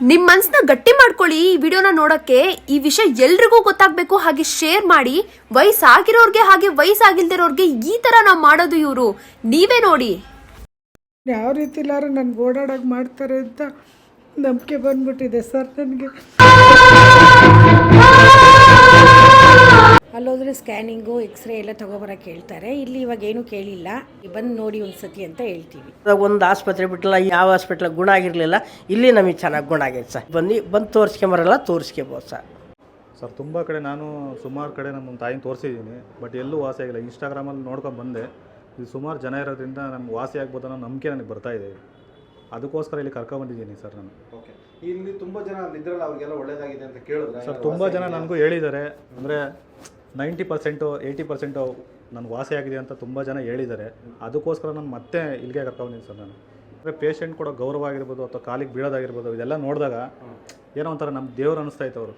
ನಿಮ್ಮ ಮನಸ್ಸನ್ನ ಗಟ್ಟಿ ಮಾಡ್ಕೊಳ್ಳಿ. ಈ ವಿಡಿಯೋನ ನೋಡಕ್ಕೆ ಈ ವಿಷಯ ಎಲ್ರಿಗೂ ಗೊತ್ತಾಗಬೇಕು. ಹಾಗೆ ಶೇರ್ ಮಾಡಿ. ವಯಸ್ಸಾಗಿರೋರ್ಗೆ ಹಾಗೆ ವಯಸ್ಸಾಗಿಲ್ದಿರೋರ್ಗೆ ಈ ತರ ನಾವು ಮಾಡೋದು ಇವರು ನೀವೇ ನೋಡಿ. ಯಾವ ರೀತಿ ಇಲ್ಲಾರು ನನ್ಗೆ ಓಡಾಡೋಕೆ ಮಾಡ್ತಾರೆ ಅಂತ ನಂಬಿಕೆ ಬಂದ್ಬಿಟ್ಟಿದೆ ಸರ್ ನನಗೆ. ಅಲ್ಲೋದ್ರೆ ಸ್ಕ್ಯಾನಿಂಗು ಎಕ್ಸ್ರೇ ಎಲ್ಲ ತೊಗೊಬರೋಕೆ ಹೇಳ್ತಾರೆ. ಇಲ್ಲಿ ಇವಾಗ ಏನೂ ಕೇಳಿಲ್ಲ, ಬಂದು ನೋಡಿ ಒಂದು ಸತಿ ಅಂತ ಹೇಳ್ತೀವಿ. ಒಂದು ಆಸ್ಪತ್ರೆ ಬಿಟ್ಟಲ್ಲ, ಯಾವ ಹಾಸ್ಪಿಟ್ಲ್ ಗುಣ ಆಗಿರಲಿಲ್ಲ, ಇಲ್ಲಿ ನಮಗೆ ಚೆನ್ನಾಗಿ ಗುಣ ಆಗೈತೆ ಸರ್. ಬಂದು ತೋರಿಸ್ಕೊಂಬರಲ್ಲ, ತೋರಿಸ್ಕೋಬೋದು ಸರ್. ಸರ್ ತುಂಬ ಕಡೆ ನಾನು ಸುಮಾರು ಕಡೆ ನಮ್ಮ ತಾಯಿನ ತೋರಿಸಿದ್ದೀನಿ, ಬಟ್ ಎಲ್ಲೂ ವಾಸಿ ಆಗಿಲ್ಲ. ಇನ್ಸ್ಟಾಗ್ರಾಮಲ್ಲಿ ನೋಡ್ಕೊಂಡು ಬಂದೆ, ಇದು ಸುಮಾರು ಜನ ಇರೋದ್ರಿಂದ ನಮ್ಗೆ ವಾಸಿ ಆಗ್ಬೋದು ಅನ್ನೋ ನಂಬಿಕೆ ನನಗೆ ಬರ್ತಾಯಿದೆ. ಅದಕ್ಕೋಸ್ಕರ ಇಲ್ಲಿ ಕರ್ಕೊಂಡ್ಬಂದಿದ್ದೀನಿ ಸರ್ ನಾನು. ಓಕೆ, ಇಲ್ಲಿ ತುಂಬ ಜನ ಇದ್ರಲ್ಲ, ಅವ್ರಿಗೆಲ್ಲ ಒಳ್ಳೇದಾಗಿದೆ ಅಂತ ಕೇಳಿದ್ರೆ ಸರ್ ತುಂಬ ಜನ ನನಗೂ ಹೇಳಿದ್ದಾರೆ. ಅಂದರೆ 90% 80% ನನಗೆ ವಾಸಿ ಆಗಿದೆ ಅಂತ ತುಂಬ ಜನ ಹೇಳಿದ್ದಾರೆ. ಅದಕ್ಕೋಸ್ಕರ ನಾನು ಮತ್ತೆ ಇಲ್ಲಿಗೆ ಕರ್ಕೊಂಡ್ಬಂದಿದ್ದೀನಿ ಸರ್ ನಾನು. ಅಂದರೆ ಪೇಷಂಟ್ ಕೊಡೋ ಗೌರವ ಆಗಿರ್ಬೋದು ಅಥವಾ ಕಾಲಿಗೆ ಬೀಳೋದಾಗಿರ್ಬೋದು, ಇದೆಲ್ಲ ನೋಡಿದಾಗ ಏನೋ ಒಂಥರ ನಮ್ಮ ದೇವ್ರು ಅನ್ನಿಸ್ತಾ ಇತ್ತು.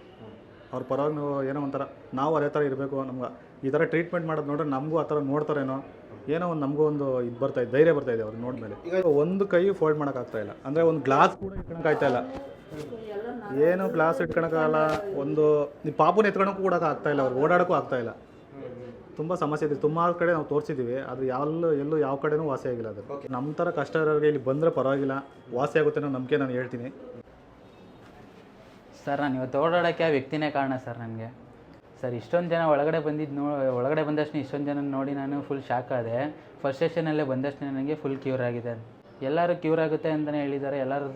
ಅವ್ರ ಪರವಾಗಿ ಏನೋ ಒಂಥರ ನಾವು ಅದೇ ಥರ ಇರಬೇಕು, ನಮ್ಗೆ ಈ ಥರ ಟ್ರೀಟ್ಮೆಂಟ್ ಮಾಡೋದು ನೋಡ್ರೆ ನಮಗೂ ಆ ಥರ ನೋಡ್ತಾರೇನೋ, ಏನೋ ಒಂದು ನಮಗೂ ಒಂದು ಇದು ಬರ್ತಾಯಿದೆ, ಧೈರ್ಯ ಬರ್ತಾಯಿದೆ ಅವ್ರು ನೋಡಿದ್ಮೇಲೆ. ಈಗ ಒಂದು ಕೈ ಫೋಲ್ಡ್ ಮಾಡೋಕ್ಕಾಗ್ತಾಯಿಲ್ಲ, ಅಂದರೆ ಒಂದು ಗ್ಲಾಸ್ ಕೂಡ ಇಟ್ಕೊಳಕ್ಕಾಗ್ತಾಯಿಲ್ಲ, ಏನು ಗ್ಲಾಸ್ ಇಟ್ಕೊಳಕ್ಕಾಗಲ್ಲ. ಒಂದು ಪಾಪುನ ಎತ್ಕೊಳಕ್ಕೂ ಕೂಡ ಆಗ್ತಾಯಿಲ್ಲ, ಅವ್ರು ಓಡಾಡೋಕ್ಕೂ ಆಗ್ತಾಯಿಲ್ಲ. ತುಂಬ ಸಮಸ್ಯೆ ಇದೆ. ಸುಮಾರು ಕಡೆ ನಾವು ತೋರಿಸಿದ್ದೀವಿ, ಅದು ಎಲ್ಲೂ ಯಾವ ಕಡೆನೂ ವಾಸಿ ಆಗಿಲ್ಲ. ಅದು ನಮ್ಮ ಥರ ಕಷ್ಟ ಇರೋರಿಗೆ ಇಲ್ಲಿ ಬಂದರೆ ಪರವಾಗಿಲ್ಲ, ವಾಸಿ ಆಗುತ್ತೆ ಅನ್ನೋ ನಂಬಿಕೆ ನಾನು ಹೇಳ್ತೀನಿ ಸರ್. ನಾನು ಇವತ್ತು ಓಡಾಡೋಕ್ಕೆ ಆ ವ್ಯಕ್ತಿನೇ ಕಾರಣ ಸರ್ ನನಗೆ. ಸರ್ ಇಷ್ಟೊಂದು ಜನ ಒಳಗಡೆ ಬಂದಷ್ಟು ಇಷ್ಟೊಂದು ಜನ ನೋಡಿ ನಾನು ಫುಲ್ ಶಾಕ್ ಆದೆ. ಫಸ್ಟ್ ಸೆಷನಲ್ಲೇ ಬಂದಷ್ಟು ನನಗೆ ಫುಲ್ ಕ್ಯೂರ್ ಆಗಿದೆ. ಎಲ್ಲರೂ ಕ್ಯೂರ್ ಆಗುತ್ತೆ ಅಂತಲೇ ಹೇಳಿದ್ದಾರೆ. ಎಲ್ಲರೂ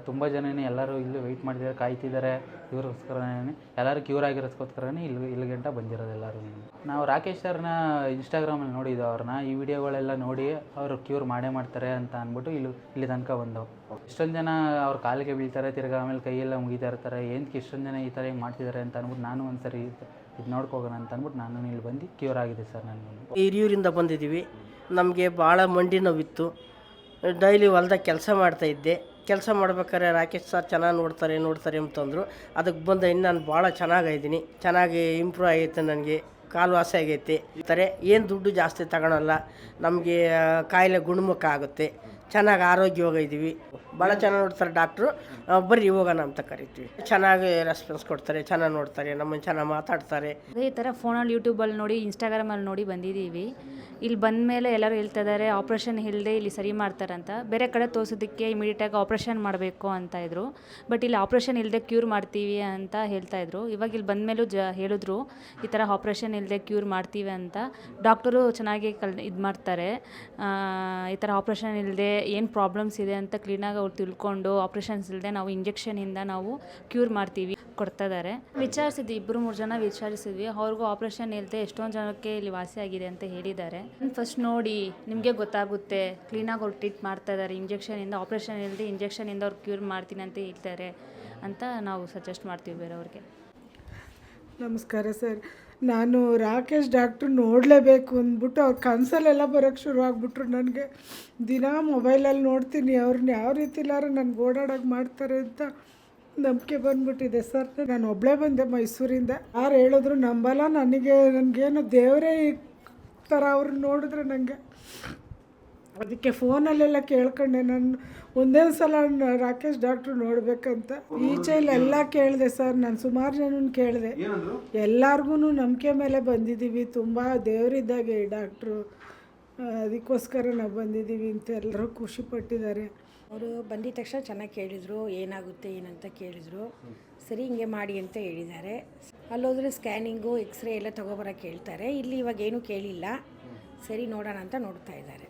ತುಂಬ ಜನನೇ ಎಲ್ಲರೂ ಇಲ್ಲಿ ವೆಯ್ಟ್ ಮಾಡಿದ್ದಾರೆ, ಕಾಯ್ತಿದ್ದಾರೆ. ಇವ್ರಿಗೋಸ್ಕರನೇ ಎಲ್ಲರೂ ಕ್ಯೂರ್ ಆಗಿರೋದಕ್ಕೋಸ್ಕರನೇ ಇಲ್ಲಿ ಗಂಟ ಬಂದಿರೋದು ಎಲ್ಲರೂ. ನಾವು ರಾಕೇಶ್ ಸರ್ನ ಇನ್ಸ್ಟಾಗ್ರಾಮಲ್ಲಿ ನೋಡಿದ್ದು, ಅವ್ರನ್ನ ಈ ವಿಡಿಯೋಗಳೆಲ್ಲ ನೋಡಿ ಅವರು ಕ್ಯೂರ್ ಮಾಡ್ತಾರೆ ಅಂತ ಅಂದ್ಬಿಟ್ಟು ಇಲ್ಲಿ ತನಕ ಬಂದವು. ಇಷ್ಟೊಂದು ಜನ ಅವ್ರ ಕಾಲಿಗೆ ಬೀಳ್ತಾರೆ, ತಿರ್ಗಿ ಆಮೇಲೆ ಕೈಯೆಲ್ಲ ಮುಗಿತಾ ಇರ್ತಾರೆ. ಏನಕ್ಕೆ ಇಷ್ಟೊಂದು ಜನ ಈ ಥರ ಹಿಂಗೆ ಮಾಡ್ತಿದ್ದಾರೆ ಅಂತ ಅಂದ್ಬಿಟ್ಟು ನಾನು ಒಂದು ಸರಿ ಇದು ನೋಡ್ಕೋಗೋಣ ಅಂತ ಅಂದ್ಬಿಟ್ಟು ನಾನು ಇಲ್ಲಿ ಬಂದು ಕ್ಯೂರ್ ಆಗಿದೆ ಸರ್. ನಾನು ಹಿರಿಯೂರಿಂದ ಬಂದಿದ್ದೀವಿ. ನಮಗೆ ಭಾಳ ಮಂಡಿ ನೋವಿತ್ತು. ಡೈಲಿ ಹೊಲ್ದಾಗ ಕೆಲಸ ಮಾಡ್ತಾಯಿದ್ದೆ. ಕೆಲಸ ಮಾಡ್ಬೇಕಾದ್ರೆ ರಾಕೇಶ್ ಸರ್ ಚೆನ್ನಾಗಿ ನೋಡ್ತಾರೆ ಅಂತಂದರು. ಅದಕ್ಕೆ ಬಂದ ಇನ್ನು ನಾನು ಭಾಳ ಚೆನ್ನಾಗಿದ್ದೀನಿ, ಚೆನ್ನಾಗಿ ಇಂಪ್ರೂವ್ ಆಗೈತೆ. ನನಗೆ ಕಾಲು ವಾಸಿ ಆಗೈತೆ. ಈ ಥರ ಏನು ದುಡ್ಡು ಜಾಸ್ತಿ ತಗೊಳಲ್ಲ, ನಮಗೆ ಕಾಯಿಲೆ ಗುಣಮುಖ ಆಗುತ್ತೆ. ಚೆನ್ನಾಗಿ ಆರೋಗ್ಯವಾಗಿದ್ದೀವಿ. ಭಾಳ ಚೆನ್ನಾಗಿ ನೋಡ್ತಾರೆ ಡಾಕ್ಟ್ರು. ಬರ್ರಿ ಹೋಗೋಣ ಅಂತ ಕರಿತೀವಿ. ಚೆನ್ನಾಗಿ ರೆಸ್ಪಾನ್ಸ್ ಕೊಡ್ತಾರೆ, ಚೆನ್ನಾಗಿ ನೋಡ್ತಾರೆ, ನಮ್ಮನ್ನು ಚೆನ್ನಾಗಿ ಮಾತಾಡ್ತಾರೆ. ಅದೇ ಈ ಥರ ಫೋನಲ್ಲಿ ಯೂಟ್ಯೂಬಲ್ಲಿ ನೋಡಿ ಇನ್ಸ್ಟಾಗ್ರಾಮಲ್ಲಿ ನೋಡಿ ಬಂದಿದ್ದೀವಿ. ಇಲ್ಲಿ ಬಂದ ಮೇಲೆ ಎಲ್ಲರೂ ಹೇಳ್ತಾ ಇದ್ದಾರೆ ಆಪ್ರೇಷನ್ ಇಲ್ಲದೆ ಇಲ್ಲಿ ಸರಿ ಮಾಡ್ತಾರಂತ. ಬೇರೆ ಕಡೆ ತೋರಿಸೋದಕ್ಕೆ ಇಮಿಡಿಯೇಟಾಗಿ ಆಪ್ರೇಷನ್ ಮಾಡಬೇಕು ಅಂತ ಇದ್ರು, ಬಟ್ ಇಲ್ಲಿ ಆಪ್ರೇಷನ್ ಇಲ್ಲದೆ ಕ್ಯೂರ್ ಮಾಡ್ತೀವಿ ಅಂತ ಹೇಳ್ತಾಯಿದ್ರು. ಇವಾಗ ಇಲ್ಲಿ ಬಂದ ಮೇಲೂ ಹೇಳಿದ್ರು ಈ ಥರ ಆಪ್ರೇಷನ್ ಇಲ್ಲದೆ ಕ್ಯೂರ್ ಮಾಡ್ತೀವಿ ಅಂತ. ಡಾಕ್ಟರು ಚೆನ್ನಾಗಿ ಇದು ಮಾಡ್ತಾರೆ. ಈ ಥರ ಆಪ್ರೇಷನ್ ಇಲ್ಲದೆ ಏನು ಪ್ರಾಬ್ಲಮ್ಸ್ ಇದೆ ಅಂತ ಕ್ಲೀನಾಗಿ ಅವ್ರು ತಿಳ್ಕೊಂಡು ಆಪ್ರೇಷನ್ಸ್ ಇಲ್ಲದೆ ನಾವು ಇಂಜೆಕ್ಷನಿಂದ ನಾವು ಕ್ಯೂರ್ ಮಾಡ್ತೀವಿ ಕೊಡ್ತಾ ಇದ್ದಾರೆ. ವಿಚಾರಿಸಿದ್ವಿ, 2-3 ಜನ ವಿಚಾರಿಸಿದ್ವಿ. ಅವ್ರಿಗೂ ಆಪ್ರೇಷನ್ ಇಲ್ಲದೆ ಎಷ್ಟೊಂದು ಜನಕ್ಕೆ ಇಲ್ಲಿ ವಾಸಿ ಆಗಿದೆ ಅಂತ ಹೇಳಿದ್ದಾರೆ. ಫಸ್ಟ್ ನೋಡಿ ನಿಮಗೆ ಗೊತ್ತಾಗುತ್ತೆ. ಕ್ಲೀನಾಗಿ ಅವ್ರು ಟ್ರೀಟ್ ಮಾಡ್ತಾ ಇದ್ದಾರೆ. ಇಂಜೆಕ್ಷನಿಂದ ಆಪ್ರೇಷನ್ ಇಲ್ಲದೆ ಇಂಜೆಕ್ಷನಿಂದ ಅವ್ರು ಕ್ಯೂರ್ ಮಾಡ್ತೀನಿ ಅಂತ ಹೇಳ್ತಾರೆ ಅಂತ ನಾವು ಸಜೆಸ್ಟ್ ಮಾಡ್ತೀವಿ ಬೇರೆಯವ್ರಿಗೆ. ನಮಸ್ಕಾರ ಸರ್. ನಾನು ರಾಕೇಶ್ ಡಾಕ್ಟ್ರು ನೋಡಲೇಬೇಕು ಅಂದ್ಬಿಟ್ಟು ಅವ್ರ ಕನಸಲ್ಲೆಲ್ಲ ಬರೋಕ್ಕೆ ಶುರು ಆಗಿಬಿಟ್ರು. ನನಗೆ ದಿನ ಮೊಬೈಲಲ್ಲಿ ನೋಡ್ತೀನಿ ಅವ್ರನ್ನ ಯಾವ ರೀತಿ ಇಲ್ಲಾರು ನನಗೆ ಓಡಾಡೋಕೆ ಮಾಡ್ತಾರೆ ಅಂತ ನಂಬಿಕೆ ಬಂದ್ಬಿಟ್ಟಿದೆ ಸರ್. ನಾನು ಒಬ್ಬಳೇ ಬಂದೆ ಮೈಸೂರಿಂದ. ಯಾರು ಹೇಳಿದ್ರು ನಂಬಲ್ಲ. ನನಗೇನು ದೇವರೇ ಈ ಥರ ಅವ್ರನ್ನ ನೋಡಿದ್ರೆ ನನಗೆ ಅದಕ್ಕೆ ಫೋನಲ್ಲೆಲ್ಲ ಕೇಳ್ಕೊಂಡೆ. ನಾನು ಒಂದೇ ಸಲ ರಾಕೇಶ್ ಡಾಕ್ಟ್ರು ನೋಡಬೇಕಂತ ಈಚೆಲ್ಲ ಕೇಳಿದೆ ಸರ್. ನಾನು ಸುಮಾರು ಜನನ ಕೇಳಿದೆ, ಎಲ್ಲರಿಗೂ ನಂಬಿಕೆ ಮೇಲೆ ಬಂದಿದ್ದೀವಿ. ತುಂಬ ದೇವರಿದ್ದಾಗೆ ಈ ಡಾಕ್ಟ್ರು, ಅದಕ್ಕೋಸ್ಕರ ನಾವು ಬಂದಿದ್ದೀವಿ ಅಂತ ಎಲ್ಲರೂ ಖುಷಿಪಟ್ಟಿದ್ದಾರೆ. ಅವರು ಬಂದಿದ ತಕ್ಷಣ ಚೆನ್ನಾಗಿ ಕೇಳಿದರು, ಏನಾಗುತ್ತೆ ಏನಂತ ಕೇಳಿದರು. ಸರಿ ಹಿಂಗೆ ಮಾಡಿ ಅಂತ ಹೇಳಿದ್ದಾರೆ. ಅಲ್ಲೋದ್ರೆ ಸ್ಕ್ಯಾನಿಂಗು ಎಕ್ಸ್ರೇ ಎಲ್ಲ ತೊಗೊಬರೋಕೆ ಹೇಳ್ತಾರೆ. ಇಲ್ಲಿ ಇವಾಗ ಏನೂ ಕೇಳಿಲ್ಲ, ಸರಿ ನೋಡೋಣ ಅಂತ ನೋಡ್ತಾ ಇದ್ದಾರೆ.